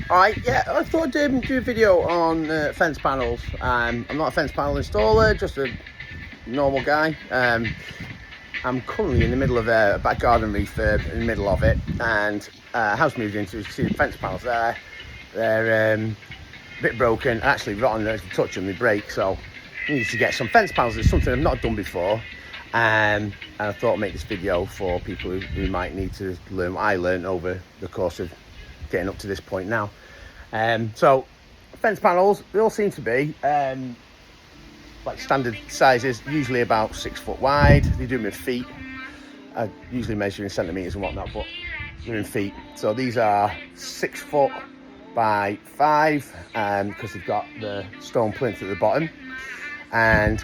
Alright, yeah, I thought I'd do a video on fence panels. I'm not a fence panel installer, just a normal guy. I'm currently in the middle of a back garden refurb, in the middle of it, and house moved into. You can see the fence panels there. They're a bit broken, actually rotten. If you touch them, they break. So I need to get some fence panels. It's something I've not done before, and I thought I'd make this video for people who might need to learn what I learned over the course of getting up to this point now. So fence panels, they all seem to be like standard sizes, usually about 6 foot wide. They do them in feet. I usually measure in centimeters and whatnot, but they're in feet. So these are 6 foot by 5, because they've got the stone plinth at the bottom. And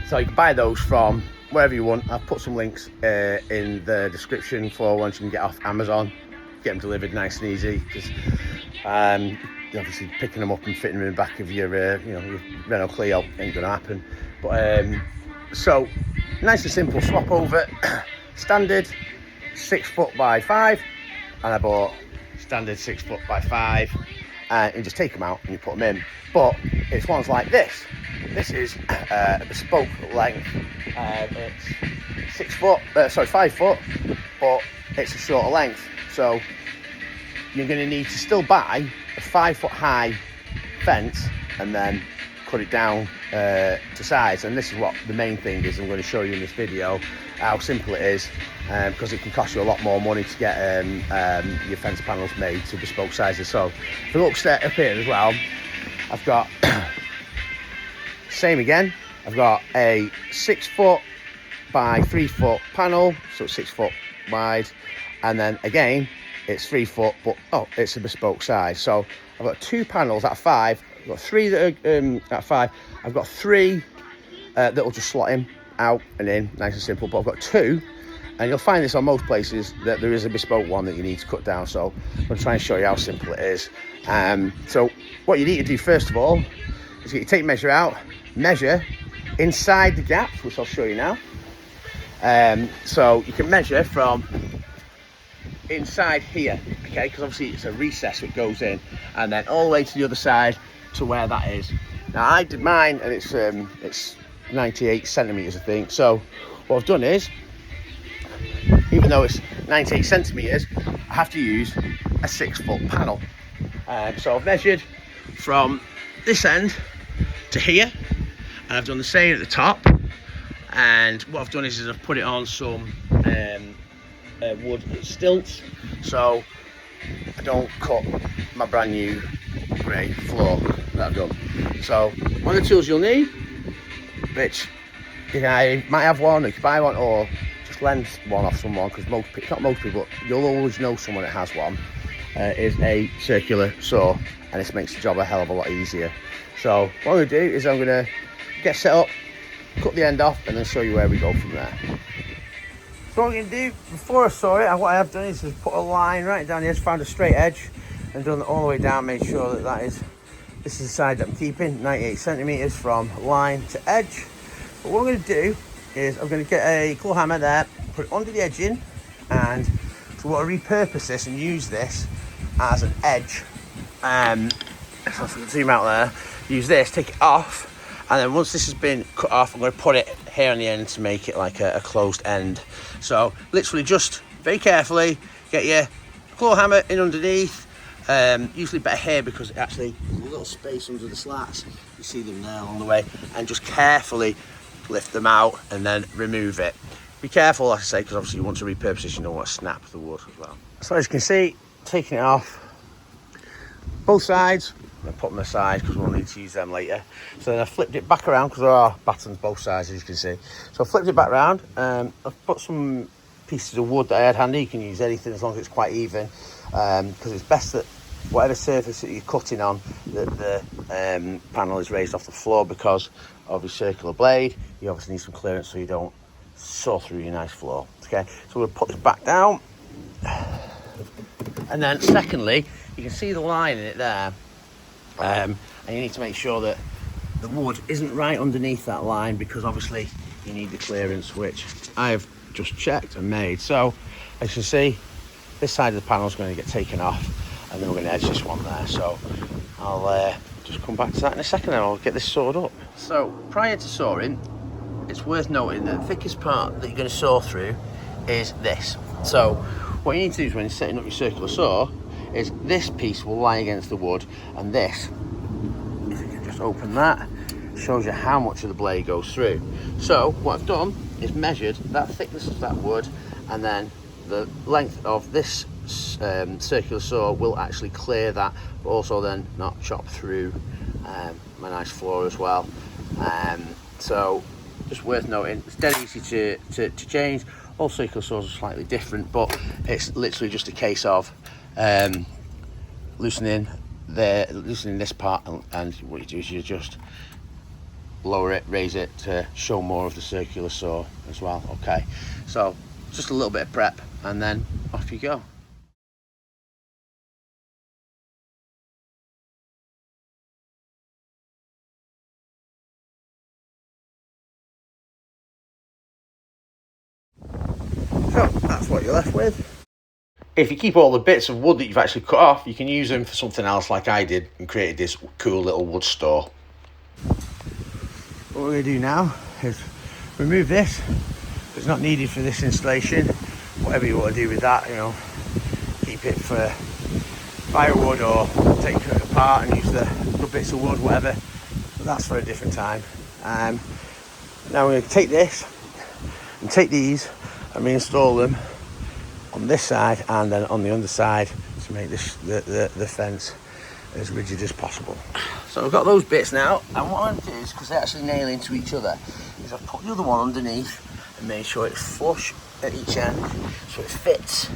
so you can buy those from wherever you want. I've put some links in the description for ones you can get off Amazon, get them delivered nice and easy, because obviously picking them up and fitting them in the back of your your Renault Clio ain't gonna happen. But so nice and simple swap over. Standard 6 foot by 5, and I bought standard 6 foot by 5, and you just take them out and you put them in. But it's ones like this. This is a bespoke length. It's 5 foot, but it's a shorter length. So you're going to need to still buy a 5 foot high fence and then cut it down to size. And this is what the main thing is. I'm going to show you in this video how simple it is, because it can cost you a lot more money to get your fence panels made to bespoke sizes. So if you look up here as well, I've got same again. I've got a 6 foot by 3 foot panel, so it's 6 foot wide, and then again it's 3 foot, but it's a bespoke size. So I've got 2 panels at 5. I've got 3 that are at 5. I've got 3 that will just slot in, out and in, nice and simple. But I've got 2, and you'll find this on most places, that there is a bespoke one that you need to cut down. So I'm going to try and show you how simple it is. So what you need to do first of all is get your tape measure out, measure inside the gaps, which I'll show you now. So you can measure from inside here, okay, because obviously it's a recess that goes in, and then all the way to the other side to where that is. Now I did mine, and it's 98 centimeters, I think. So what I've done is, even though it's 98 centimeters, I have to use a 6 foot panel. So I've measured from this end to here, and I've done the same at the top. And what I've done is I've put it on some wood stilts, so I don't cut my brand new grey floor that I've done. So one of the tools you'll need, which you might have one, or you can buy one, or just lend one off someone, because not most people, but you'll always know someone that has one, is a circular saw, and this makes the job a hell of a lot easier. So what I'm going to do is I'm going to get set up, cut the end off, and then show you where we go from there. So what I'm going to do, before I saw it, what I have done is just put a line right down here, found a straight edge, and done it all the way down, made sure that this is the side that I'm keeping, 98 centimeters from line to edge. But what I'm going to do is I'm going to get a claw hammer there, put it under the edging, and so I want to repurpose this and use this as an edge. So if we can zoom out there, use this, take it off, and then once this has been cut off, I'm going to put it here on the end to make it like a closed end. So literally just very carefully get your claw hammer in underneath. Usually better here, because actually there's a little space under the slats. You see them there along the way, and just carefully lift them out and then remove it. Be careful, like I say, because obviously you want to repurpose this, you don't want to snap the wood as well. So as you can see, taking it off both sides. I'm going to put them aside because we'll need to use them later. So then I flipped it back around, because there are battens both sides, as you can see. So I flipped it back around. I've put some pieces of wood that I had handy. You can use anything as long as it's quite even, because it's best that whatever surface that you're cutting on, that the panel is raised off the floor, because of your circular blade. You obviously need some clearance so you don't saw through your nice floor. Okay, so we'll put this back down, and then secondly, you can see the line in it there. And you need to make sure that the wood isn't right underneath that line, because obviously you need the clearance, which I've just checked and made. So as you can see, this side of the panel is going to get taken off, and then we're going to edge this one there. So I'll just come back to that in a second, and I'll get this sawed up. So prior to sawing, it's worth noting that the thickest part that you're going to saw through is this. So what you need to do is, when you're setting up your circular saw, is this piece will lie against the wood, and this, if you can just open that, shows you how much of the blade goes through. So what I've done is measured that thickness of that wood, and then the length of this circular saw will actually clear that, but also then not chop through my nice floor as well. So just worth noting, it's dead easy to change. All circular saws are slightly different, but it's literally just a case of loosening this part, and what you do is you just lower it, raise it to show more of the circular saw as well. Okay, so just a little bit of prep, and then off you go. So that's what you're left with. If you keep all the bits of wood that you've actually cut off, you can use them for something else, like I did, and created this cool little wood store. What we're going to do now is remove this. It's not needed for this installation. Whatever you want to do with that, you know, keep it for firewood, or take it apart and use the good bits of wood, whatever. But that's for a different time. Now we're going to take this and take these and reinstall them on this side and then on the underside to make this the fence as rigid as possible. So I've got those bits now, and what I'm going to do is, because they actually nail into each other, is I've put the other one underneath and made sure it's flush at each end, so it fits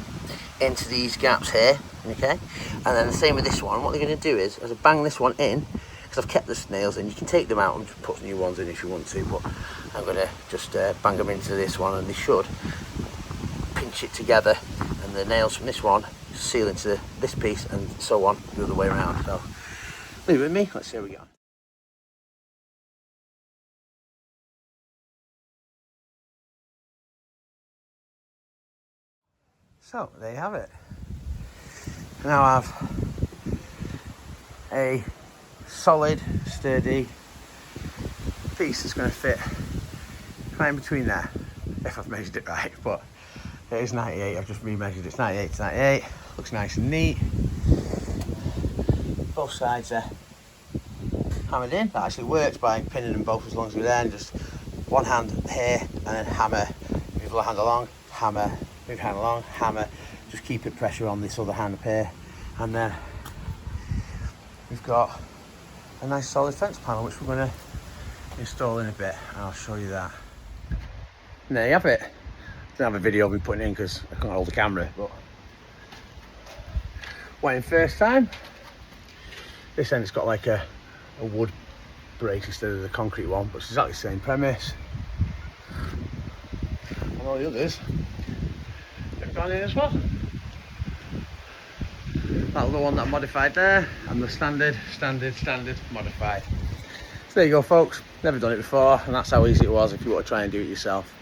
into these gaps here, okay? And then the same with this one. What they're going to do is I bang this one in, because I've kept the nails in. You can take them out and just put new ones in if you want to, but I'm going to just bang them into this one, and they should pinch it together, and the nails from this one seal into this piece, and so on the other way around. So leave it with me, let's see how we go. So there you have it. Now I have a solid, sturdy piece that's going to fit right in between there, if I've measured it right. But it is 98, I've just re-measured it. It's 98 to 98, looks nice and neat. Both sides are hammered in. That actually works by pinning them both as long as we're there, and just one hand here and then hammer, move the hand along, hammer, move hand along, hammer, just keep it pressure on this other hand up here, and then we've got a nice solid fence panel which we're going to install in a bit, and I'll show you that. And there you have it. I don't have a video of me putting in because I can't hold the camera, but went in first time. This end it's got like a wood brace instead of the concrete one, but it's exactly the same premise. And all the others have gone in as well. That other one that I modified there, and the standard modified. So there you go folks, never done it before, and that's how easy it was if you want to try and do it yourself.